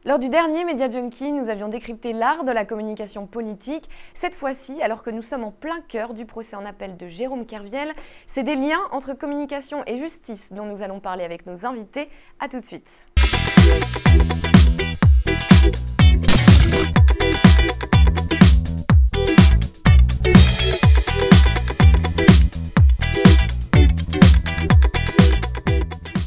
Lors du dernier Media Junkie, nous avions décrypté l'art de la communication politique. Cette fois-ci, alors que nous sommes en plein cœur du procès en appel de Jérôme Kerviel, c'est des liens entre communication et justice dont nous allons parler avec nos invités. À tout de suite.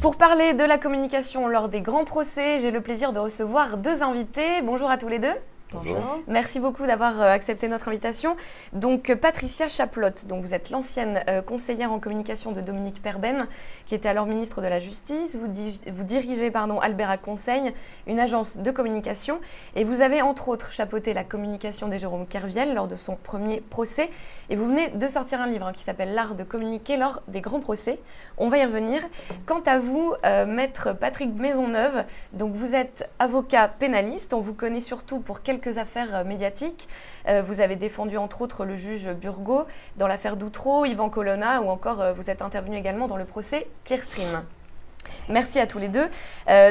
Pour parler de la communication lors des grands procès, j'ai le plaisir de recevoir deux invités. Bonjour à tous les deux. Bonjour. Merci beaucoup d'avoir accepté notre invitation. Donc Patricia Chaplotte, donc vous êtes l'ancienne conseillère en communication de Dominique Perben, qui était alors ministre de la Justice. Vous dirigez Albera Conseil, une agence de communication, et vous avez entre autres chapeauté la communication de Jérôme Kerviel lors de son premier procès. Et vous venez de sortir un livre qui s'appelle L'art de communiquer lors des grands procès. On va y revenir. Quant à vous, maître Patrick Maisonneuve, donc vous êtes avocat pénaliste. On vous connaît surtout pour quelques affaires médiatiques. Vous avez défendu entre autres le juge Burgot dans l'affaire Doutreau, Yvan Colonna, ou encore vous êtes intervenu également dans le procès Clearstream. Merci à tous les deux.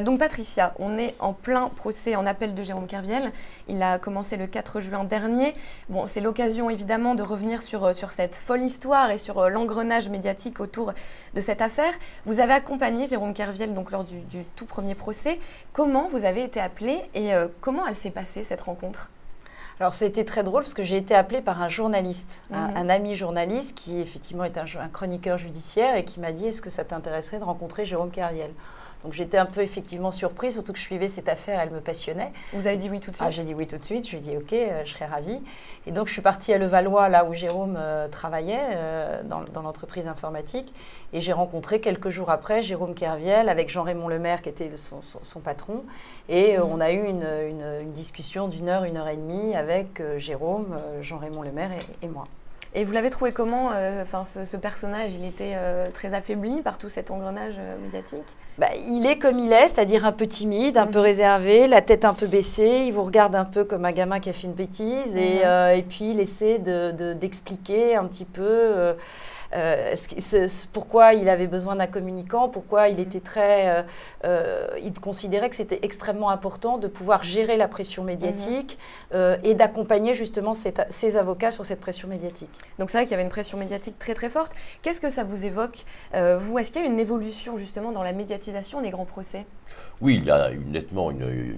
Donc Patricia, on est en plein procès en appel de Jérôme Kerviel. Il a commencé le 4 juin dernier. Bon, c'est l'occasion évidemment de revenir sur cette folle histoire et sur l'engrenage médiatique autour de cette affaire. Vous avez accompagné Jérôme Kerviel donc, lors du tout premier procès. Comment vous avez été appelé et comment elle s'est passée cette rencontre ? Alors, ça a été très drôle parce que j'ai été appelée par un journaliste, un ami journaliste qui effectivement est un chroniqueur judiciaire et qui m'a dit « Est-ce que ça t'intéresserait de rencontrer Jérôme Kerviel ?» Donc j'étais un peu effectivement surprise, surtout que je suivais cette affaire, elle me passionnait. Vous avez dit oui tout de suite? J'ai dit oui tout de suite, je lui ai dit ok, je serais ravie. Et donc je suis partie à Levallois, là où Jérôme travaillait, dans l'entreprise informatique. Et j'ai rencontré quelques jours après Jérôme Kerviel avec Jean-Raymond Lemaire qui était son patron. Et on a eu une discussion d'une heure et demie avec Jérôme, Jean-Raymond Lemaire et moi. Et vous l'avez trouvé comment ce personnage, il était très affaibli par tout cet engrenage médiatique? Il est comme il est, c'est-à-dire un peu timide, un peu réservé, la tête un peu baissée. Il vous regarde un peu comme un gamin qui a fait une bêtise. Et puis, il essaie d'expliquer un petit peu pourquoi il avait besoin d'un communicant, pourquoi il était il considérait que c'était extrêmement important de pouvoir gérer la pression médiatique et d'accompagner justement ses avocats sur cette pression médiatique. Donc c'est vrai qu'il y avait une pression médiatique très très forte. Qu'est-ce que ça vous évoque, vous? Est-ce qu'il y a une évolution justement dans la médiatisation des grands procès? Oui, il y a nettement une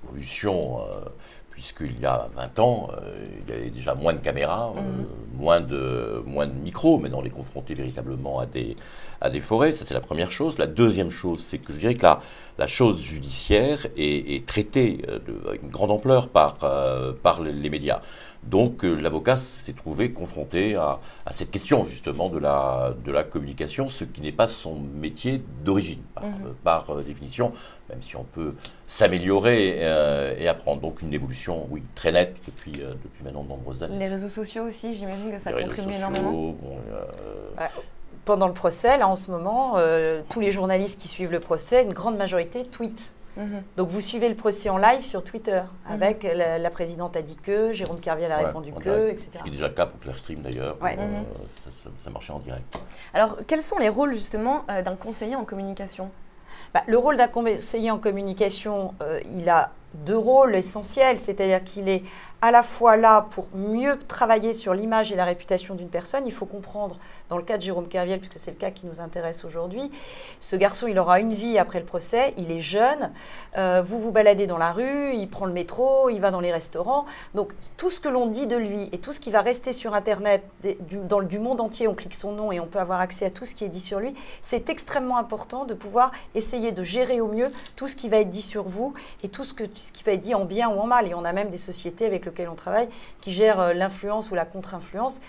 évolution. Puisqu'il y a 20 ans, il y avait déjà moins de caméras, moins de micros, mais on les confrontait véritablement à des forêts. Ça, c'est la première chose. La deuxième chose, c'est que je dirais que la chose judiciaire est traitée avec une grande ampleur par les médias. Donc, l'avocat s'est trouvé confronté à cette question, justement, de la communication, ce qui n'est pas son métier d'origine, par définition, même si on peut s'améliorer et apprendre. Donc, une évolution, oui, très nette depuis maintenant de nombreuses années. Les réseaux sociaux aussi, j'imagine que ça contribue énormément. Pendant le procès, là, en ce moment, tous les journalistes qui suivent le procès, une grande majorité tweetent. Donc vous suivez le procès en live sur Twitter, avec la présidente a dit que, Jérôme Kerviel a répondu que, etc. Ce qui est déjà le cas pour Clearstream d'ailleurs, ça marchait en direct. Alors quels sont les rôles justement d'un conseiller en communication? Le rôle d'un conseiller en communication, il a deux rôles essentiels, c'est-à-dire qu'il est à la fois là pour mieux travailler sur l'image et la réputation d'une personne. Il faut comprendre, dans le cas de Jérôme Kerviel, puisque c'est le cas qui nous intéresse aujourd'hui, ce garçon, il aura une vie après le procès, il est jeune, vous vous baladez dans la rue, il prend le métro, il va dans les restaurants. Donc tout ce que l'on dit de lui et tout ce qui va rester sur Internet, du monde entier, on clique son nom et on peut avoir accès à tout ce qui est dit sur lui, c'est extrêmement important de pouvoir essayer de gérer au mieux tout ce qui va être dit sur vous et tout ce qui va être dit en bien ou en mal. Et on a même des sociétés avec lesquelles on travaille qui gèrent l'influence ou la contre-influence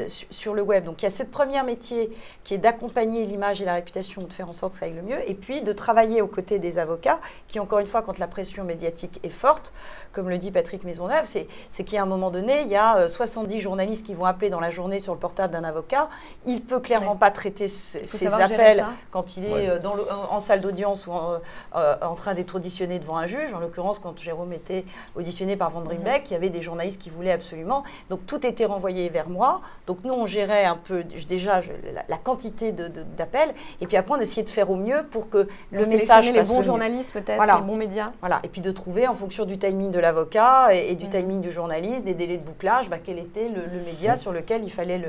sur le web. Donc il y a ce premier métier qui est d'accompagner l'image et la réputation, de faire en sorte que ça aille le mieux, et puis de travailler aux côtés des avocats qui, encore une fois, quand la pression médiatique est forte, comme le dit Patrick Maisonneuve, c'est qu'à un moment donné, il y a 70 journalistes qui vont appeler dans la journée sur le portable d'un avocat. Il ne peut clairement pas traiter ces appels quand il est en salle d'audience ou en train d'être auditionné devant un juge. En l'occurrence, l'occurrence, quand Jérôme était auditionné par Van Riebeeck, il y avait des journalistes qui voulaient absolument. Donc tout était renvoyé vers moi. Donc nous, on gérait un peu déjà la quantité d'appels. Et puis après, on essayait de faire au mieux pour que le message passe les bons journalistes peut-être, les bons médias. Voilà. Et puis de trouver, en fonction du timing de l'avocat et du timing du journaliste, des délais de bouclage, quel était le média sur lequel il fallait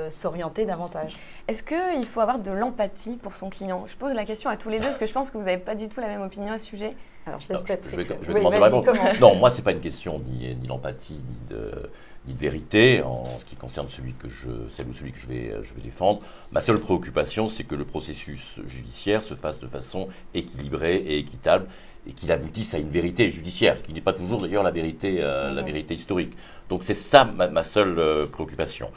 s'orienter davantage. Est-ce qu'il faut avoir de l'empathie pour son client? Je pose la question à tous les deux parce que je pense que vous n'avez pas du tout la même opinion à ce sujet. Alors je laisse Patrick. Je vais commencer vraiment. Non, moi, ce n'est pas une question ni l'empathie, ni de vérité en ce qui concerne celle ou celui que je vais défendre. Ma seule préoccupation, c'est que le processus judiciaire se fasse de façon équilibrée et équitable et qu'il aboutisse à une vérité judiciaire, qui n'est pas toujours d'ailleurs la vérité historique. Donc c'est ça ma seule préoccupation.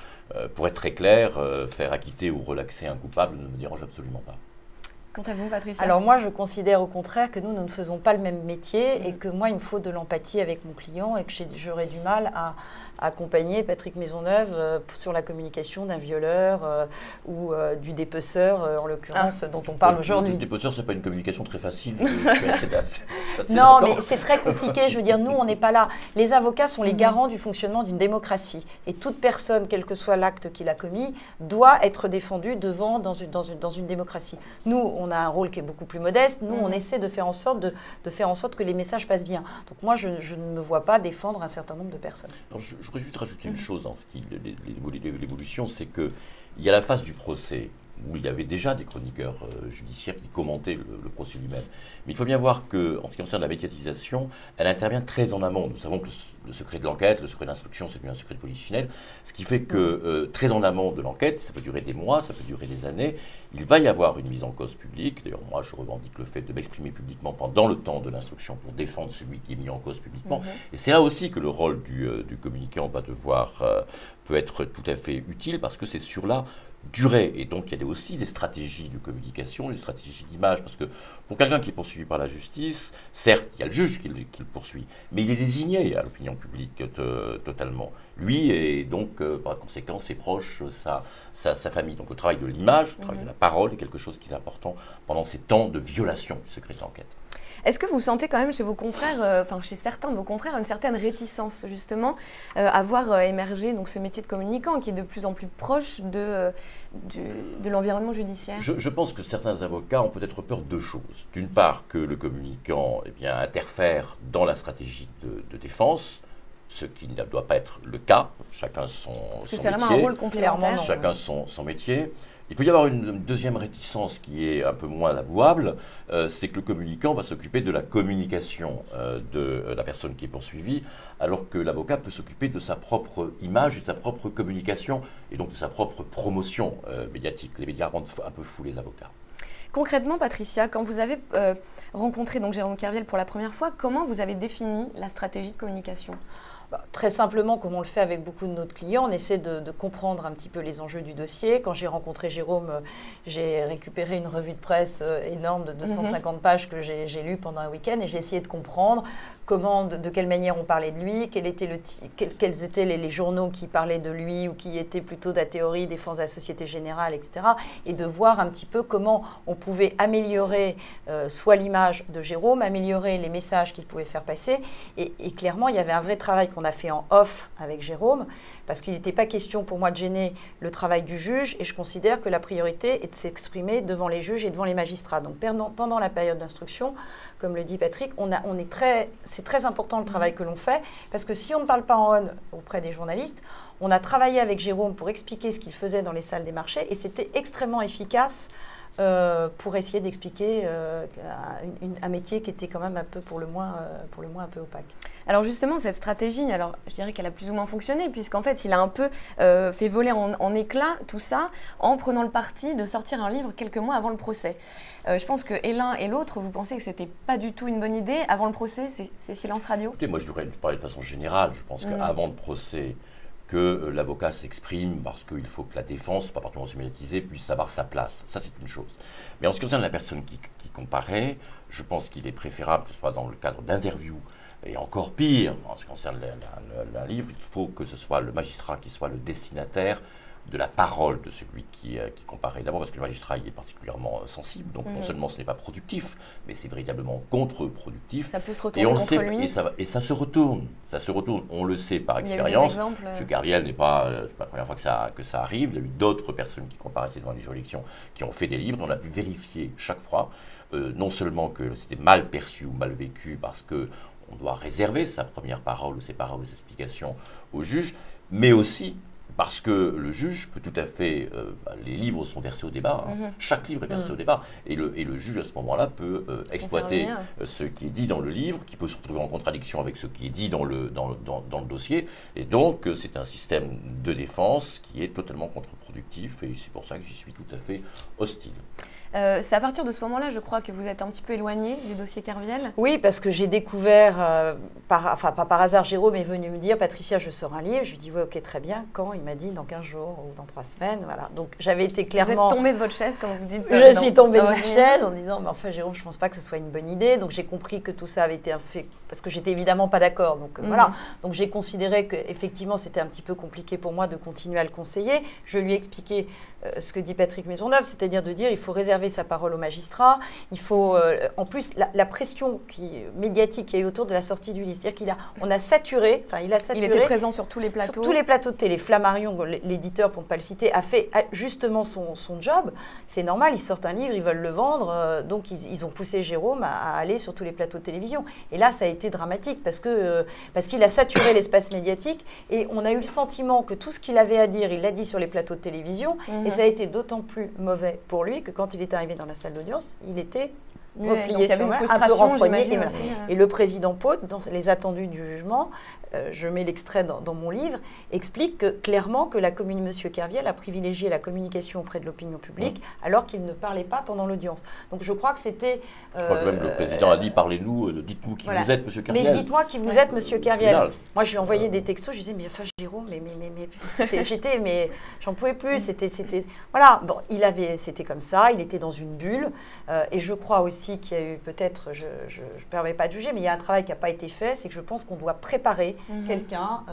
Pour être très clair, faire acquitter ou relaxer un coupable ne me dérange absolument pas. Quant à vous, Patricia? Alors moi, je considère au contraire que nous ne faisons pas le même métier et que moi, il me faut de l'empathie avec mon client et que j'aurais du mal à accompagner Patrick Maisonneuve sur la communication d'un violeur ou du dépeceur, en l'occurrence, dont on parle aujourd'hui. Le dépeceur, ce n'est pas une communication très facile. Non, mais c'est très compliqué. Je veux dire, nous, on n'est pas là. Les avocats sont les garants du fonctionnement d'une démocratie. Et toute personne, quel que soit l'acte qu'il a commis, doit être défendue dans une démocratie. Nous, on a un rôle qui est beaucoup plus modeste. Nous, on essaie de faire en sorte que les messages passent bien. Donc moi, je ne me vois pas défendre un certain nombre de personnes. Alors, je voudrais juste rajouter une chose dans l'évolution, c'est qu'il y a la phase du procès où il y avait déjà des chroniqueurs judiciaires qui commentaient le procès lui-même. Mais il faut bien voir qu'en ce qui concerne la médiatisation, elle intervient très en amont. Nous savons que le secret de l'enquête, le secret d'instruction, c'est bien un secret de polichinelle, ce qui fait que très en amont de l'enquête, ça peut durer des mois, ça peut durer des années, il va y avoir une mise en cause publique. D'ailleurs, moi, je revendique le fait de m'exprimer publiquement pendant le temps de l'instruction pour défendre celui qui est mis en cause publiquement. Et c'est là aussi que le rôle du communicant peut être tout à fait utile, parce que c'est sur la durée. Et donc, il y a aussi des stratégies de communication, des stratégies d'image, parce que pour quelqu'un qui est poursuivi par la justice, certes, il y a le juge qui le poursuit, mais il est désigné à l'opinion publique totalement. Lui et donc, par conséquent, ses proches, sa famille. Donc, le travail de l'image, le travail de la parole est quelque chose qui est important pendant ces temps de violation du secret de l'enquête. Est-ce que vous sentez quand même chez vos confrères, chez certains de vos confrères, une certaine réticence justement à voir émerger donc, ce métier de communicant qui est de plus en plus proche de l'environnement judiciaire? Je pense que certains avocats ont peut-être peur de deux choses. D'une part, que le communicant interfère dans la stratégie de défense, ce qui ne doit pas être le cas. Chacun son métier. Parce que c'est vraiment un rôle complémentaire. Chacun son métier. Il peut y avoir une deuxième réticence qui est un peu moins avouable, c'est que le communicant va s'occuper de la communication de la personne qui est poursuivie, alors que l'avocat peut s'occuper de sa propre image et de sa propre communication, et donc de sa propre promotion médiatique. Les médias rendent un peu fous les avocats. Concrètement, Patricia, quand vous avez rencontré donc, Jérôme Kerviel pour la première fois, comment vous avez défini la stratégie de communication? Très simplement, comme on le fait avec beaucoup de nos clients, on essaie de comprendre un petit peu les enjeux du dossier. Quand j'ai rencontré Jérôme, j'ai récupéré une revue de presse énorme de 250 pages que j'ai lue pendant un week-end et j'ai essayé de comprendre de quelle manière on parlait de lui, quels étaient les journaux qui parlaient de lui ou qui étaient plutôt de la théorie, défense de la Société Générale, etc. Et de voir un petit peu comment on pouvait améliorer soit l'image de Jérôme, améliorer les messages qu'il pouvait faire passer. Et clairement, il y avait un vrai travail qu'on a fait en off avec Jérôme, parce qu'il n'était pas question pour moi de gêner le travail du juge, et je considère que la priorité est de s'exprimer devant les juges et devant les magistrats. Donc pendant la période d'instruction, comme le dit Patrick, c'est très important le travail que l'on fait, parce que si on ne parle pas en on auprès des journalistes, on a travaillé avec Jérôme pour expliquer ce qu'il faisait dans les salles des marchés, et c'était extrêmement efficace pour essayer d'expliquer un métier qui était quand même un peu pour le moins un peu opaque. Alors justement, cette stratégie, je dirais qu'elle a plus ou moins fonctionné, puisqu'en fait, il a un peu fait voler en éclats tout ça en prenant le parti de sortir un livre quelques mois avant le procès. Je pense que l'un et l'autre, vous pensez que ce n'était pas du tout une bonne idée. Avant le procès, c'est silence radio? Écoutez, moi je parlais de façon générale. Je pense qu'avant le procès, que l'avocat s'exprime parce qu'il faut que la défense, pas particulièrement médiatisée, puisse avoir sa place. Ça, c'est une chose. Mais en ce qui concerne la personne qui comparaît, je pense qu'il est préférable que ce soit dans le cadre d'interviews. Et encore pire, en ce qui concerne un livre, il faut que ce soit le magistrat qui soit le destinataire de la parole de celui qui comparait. D'abord parce que le magistrat y est particulièrement sensible, donc non seulement ce n'est pas productif, mais c'est véritablement contre-productif. Ça peut se retourner contre lui. Et ça se retourne, on le sait par expérience. M. Kerviel n'est pas la première fois que ça arrive, il y a eu d'autres personnes qui comparaissaient devant les juridictions, qui ont fait des livres, on a pu vérifier chaque fois, non seulement que c'était mal perçu ou mal vécu, parce que on doit réserver sa première parole ou ses paroles ou ses explications au juge, mais aussi parce que le juge peut tout à fait... les livres sont versés au débat, chaque livre est versé au débat, et le juge à ce moment-là peut exploiter ce qui est dit dans le livre, qui peut se retrouver en contradiction avec ce qui est dit dans le dossier, et donc c'est un système de défense qui est totalement contre-productif, et c'est pour ça que j'y suis tout à fait hostile. C'est à partir de ce moment-là, je crois, que vous êtes un petit peu éloigné du dossier Kerviel. Oui, parce que j'ai découvert, pas par hasard, Jérôme est venu me dire « Patricia, je sors un livre ». Je lui dis « Oui, ok, très bien. Quand ?» Il m'a dit « Dans 15 jours ou dans 3 semaines. » Voilà. Donc j'avais été clairement... Vous êtes tombée de votre chaise, comme vous dites. Je suis tombée de ma chaise en disant « Mais enfin, Jérôme, je ne pense pas que ce soit une bonne idée. » Donc j'ai compris que tout ça avait été fait, parce que j'étais évidemment pas d'accord. Donc voilà. Donc j'ai considéré qu'effectivement, c'était un petit peu compliqué pour moi de continuer à le conseiller. Je lui ai expliqué ce que dit Patrick Maisonneuve, c'est-à-dire de dire il faut réserver sa parole au magistrat, il faut, en plus, la pression médiatique qu'il y a eu autour de la sortie du livre, c'est-à-dire il a saturé. Il était présent sur tous les plateaux. Sur tous les plateaux de télé. Flammarion, l'éditeur, pour ne pas le citer, a fait justement son job. C'est normal, ils sortent un livre, ils veulent le vendre, donc ils ont poussé Jérôme à aller sur tous les plateaux de télévision. Et là, ça a été dramatique parce qu'il a saturé l'espace médiatique et on a eu le sentiment que tout ce qu'il avait à dire, il l'a dit sur les plateaux de télévision. Et ça a été d'autant plus mauvais pour lui que quand il est arrivé dans la salle d'audience, il était replié sur lui, un peu renfrogné. Et le président Pau, dans les attendus du jugement, je mets l'extrait dans mon livre, explique clairement que M. Kerviel a privilégié la communication auprès de l'opinion publique alors qu'il ne parlait pas pendant l'audience. Donc je crois que c'était... Je crois que même le président a dit, parlez-nous, dites-nous qui vous êtes, M. Kerviel. Mais dites-moi qui vous êtes, M. Kerviel. Moi, je lui ai envoyé des textos, je lui disais, mais enfin, Jérôme, mais j'en pouvais plus, voilà, bon, c'était comme ça, il était dans une bulle, et je crois aussi qu'il y a eu peut-être, je ne permets pas de juger, mais il y a un travail qui n'a pas été fait, c'est que je pense qu'on doit préparer quelqu'un.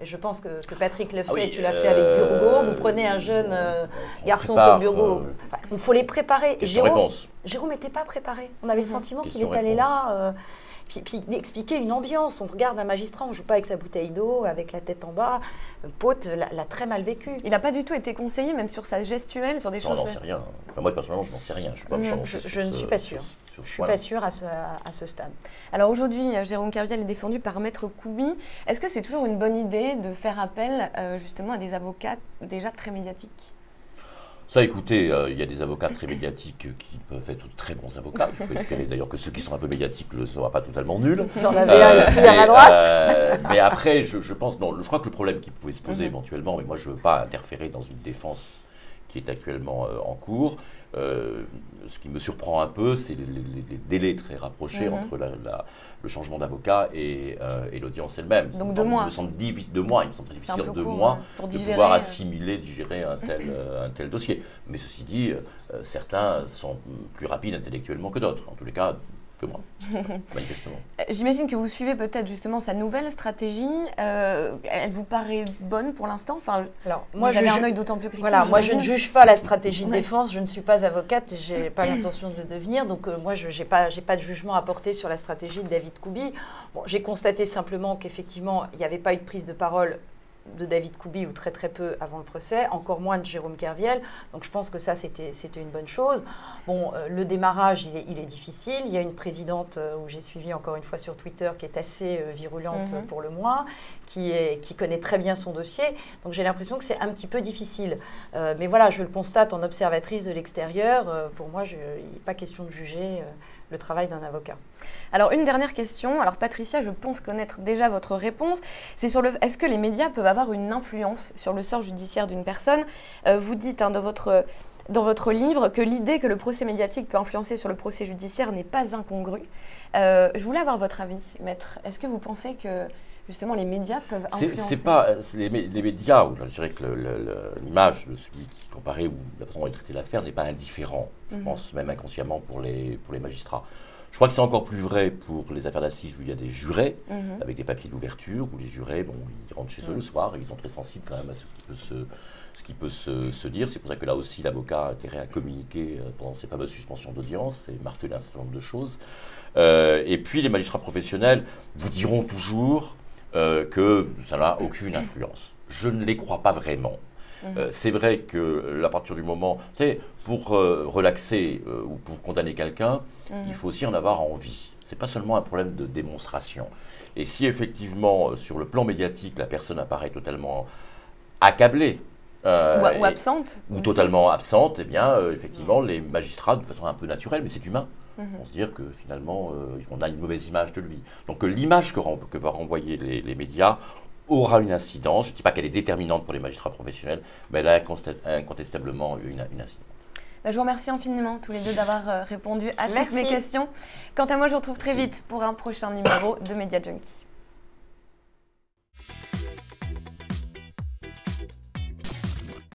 Je pense que Patrick le fait, tu l'as fait avec Burgo. Vous prenez un jeune garçon comme Burgo. Il faut les préparer. Jérôme n'était pas préparé. On avait le sentiment qu'il est allé là. Puis d'expliquer une ambiance. On regarde un magistrat, on ne joue pas avec sa bouteille d'eau, avec la tête en bas. Pote l'a très mal vécu. Il n'a pas du tout été conseillé, même sur sa gestuelle, sur des choses... Non, j'en sais rien. Enfin, moi, personnellement, je n'en sais rien. Je ne suis pas sûre. Je ne suis pas sûre à ce stade. Alors aujourd'hui, Jérôme Kerviel est défendu par Maître Couby. Est-ce que c'est toujours une bonne idée de faire appel justement à des avocats déjà très médiatiques ? Ça, écoutez, il y a des avocats très médiatiques qui peuvent être de très bons avocats. Il faut espérer d'ailleurs que ceux qui sont un peu médiatiques ne soient pas totalement nuls. Vous en avez un ici à ma droite. Mais après, je pense, non, je crois que le problème qui pouvait se poser éventuellement, mais moi je ne veux pas interférer dans une défense qui est actuellement en cours. Ce qui me surprend un peu, c'est les délais très rapprochés entre le changement d'avocat et l'audience elle-même. Donc 2 mois. Il me semble très difficile 2 mois pour de pouvoir digérer un tel dossier. Mais ceci dit, certains sont plus rapides intellectuellement que d'autres. En tous les cas, que moi, manifestement. J'imagine que vous suivez peut-être justement sa nouvelle stratégie. Elle vous paraît bonne pour l'instant? Alors, moi, vous avez un œil d'autant plus critique. Voilà, moi, je ne juge pas la stratégie de défense. Je ne suis pas avocate et je n'ai pas l'intention de le devenir. Donc, moi, je n'ai pas de jugement à porter sur la stratégie de David Couby. Bon, j'ai constaté simplement qu'effectivement, il n'y avait pas eu de prise de parole de David Couby, ou très très peu avant le procès, encore moins de Jérôme Kerviel. Donc je pense que ça, c'était une bonne chose. Bon, le démarrage, il est difficile. Il y a une présidente, où j'ai suivi encore une fois sur Twitter, qui est assez virulente pour le moins, qui connaît très bien son dossier. Donc j'ai l'impression que c'est un petit peu difficile. Mais voilà, je le constate en observatrice de l'extérieur. Pour moi, il n'est pas question de juger le travail d'un avocat. Alors, une dernière question. Alors, Patricia, je pense connaître déjà votre réponse. C'est sur est-ce que les médias peuvent avoir une influence sur le sort judiciaire d'une personne? Vous dites dans votre livre que l'idée que le procès médiatique peut influencer sur le procès judiciaire n'est pas incongrue. Je voulais avoir votre avis, maître. Est-ce que vous pensez que justement les médias peuvent influencer? Les médias, je dirais que l'image de celui qui comparait ou la façon dont il traitait l'affaire n'est pas indifférent, je pense même inconsciemment pour les magistrats. Je crois que c'est encore plus vrai pour les affaires d'assises où il y a des jurés, avec des papiers d'ouverture, où les jurés, bon, ils rentrent chez eux le soir et ils sont très sensibles quand même à ce qui peut se dire. C'est pour ça que là aussi, l'avocat a intérêt à communiquer pendant ces fameuses suspensions d'audience et marteler un certain nombre de choses. Et puis, les magistrats professionnels vous diront toujours que ça n'a aucune influence. Je ne les crois pas vraiment. C'est vrai que à partir du moment, tu sais, pour relaxer ou pour condamner quelqu'un, il faut aussi en avoir envie. C'est pas seulement un problème de démonstration. Et si effectivement, sur le plan médiatique, la personne apparaît totalement accablée, ou absente. Ou totalement absente, eh bien, effectivement, les magistrats, de façon un peu naturelle, mais c'est humain, vont se dire que finalement, on a une mauvaise image de lui. Donc l'image que vont renvoyer les médias aura une incidence. Je ne dis pas qu'elle est déterminante pour les magistrats professionnels, mais elle a incontestablement une incidence. Je vous remercie infiniment tous les deux d'avoir répondu à toutes mes questions. Quant à moi, je vous retrouve très vite pour un prochain numéro de Media Junkie.